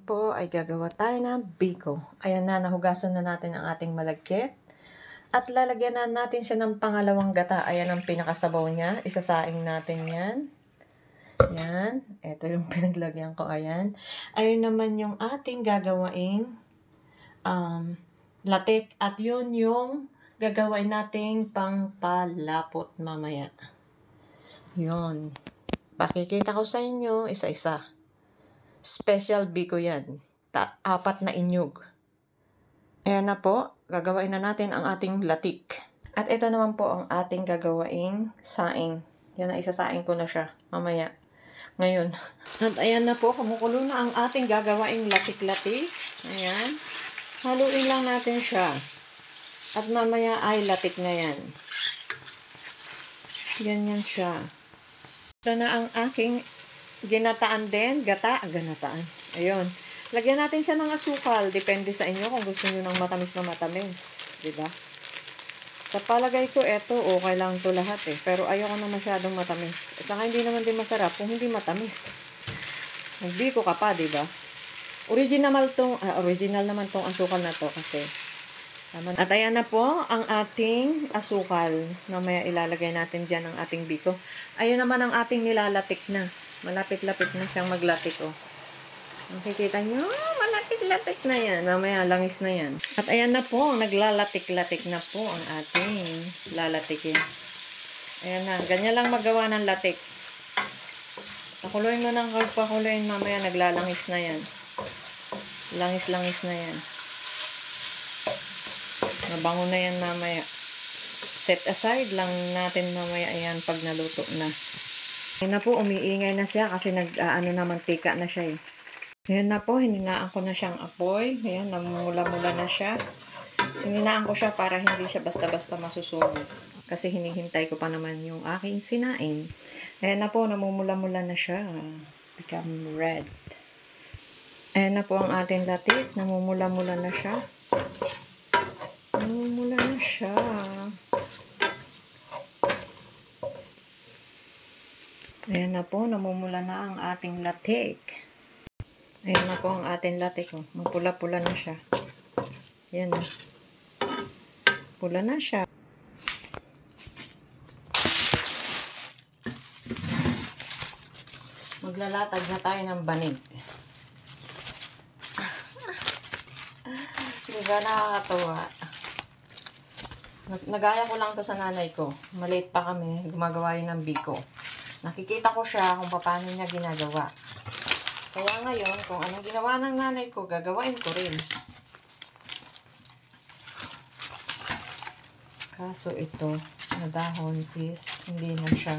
po ay gagawa tayo ng biko. Ayan na, nahugasan na natin ang ating malagkit. At lalagyan na natin siya ng pangalawang gata. Ayan ang pinakasabaw niya. Isasaing natin yan. Yan. Ito yung pinaglagyan ko. Ayan. Ayun naman yung ating gagawaing latik. At yun yung gagawin nating pangpalapot mamaya. Yun. Pakikita ko sa inyo isa-isa. Special biko yan. 4 na inyog. Ayan na po. Gagawain na natin ang ating latik. At ito naman po ang ating gagawaing saing. Yan na, isasaing ko na siya mamaya. Ngayon. At ayan na po. Kumukulo na ang ating gagawaing latik-latik. Ayan. Haluin lang natin siya. At mamaya ay latik na yan. Ganyan siya. Ito na ang aking ginataan din. Ganataan. Ayun. Lagyan natin siya ng asukal. Depende sa inyo kung gusto niyo ng matamis na matamis. Diba? Sa palagay ko, eto, okay lang to lahat eh. Pero ayoko na masyadong matamis. At saka hindi naman din masarap kung hindi matamis. Nagbiko ka pa, diba? Original naman tong asukal na to kasi. At ayan na po ang ating asukal. Mamaya ilalagay natin dyan ang ating biko. Ayun naman ang ating nilalatik na. Malapit-lapit na siyang maglatik, oh. Makikita nyo, malapit-lapit na yan. Mamaya, langis na yan. At ayan na po, naglalatik-latik na po ang ating lalatikin. Ayan na, ganyan lang magawa ng latik. Pakuloyin mo ng pakuloyin, mamaya naglalangis na yan. Langis-langis na yan. Mabango na yan mamaya. Set aside lang natin mamaya yan pag naluto na. Ayan na po, umiingay na siya kasi nag-aano na mantika na siya eh. Ayan na po, hininaan ko na siyang apoy. Ayan, namumula-mula na siya. Hininaan ko siya para hindi siya basta-basta masusunog. Kasi hinihintay ko pa naman yung aking sinaing. Ayan na po, namumula-mula na siya. Become red. Ayan na po ang ating latik. Namumula-mula na siya. Namumula na siya. Ayan na po, namumula na ang ating latik. Ayan na po ang ating latik. Oh. Mapula-pula na siya. Ayan na. Pula na siya. Maglalatag na tayo ng banig. Diba nakakatawa? Nagaya ko lang to sa nanay ko. Maliit pa kami. Gumagawa yun ng biko. Nakikita ko siya kung paano niya ginagawa. Kaya ngayon, kung anong ginawa ng nanay ko, gagawain ko rin. Kaso ito, na dahon is hindi na siya,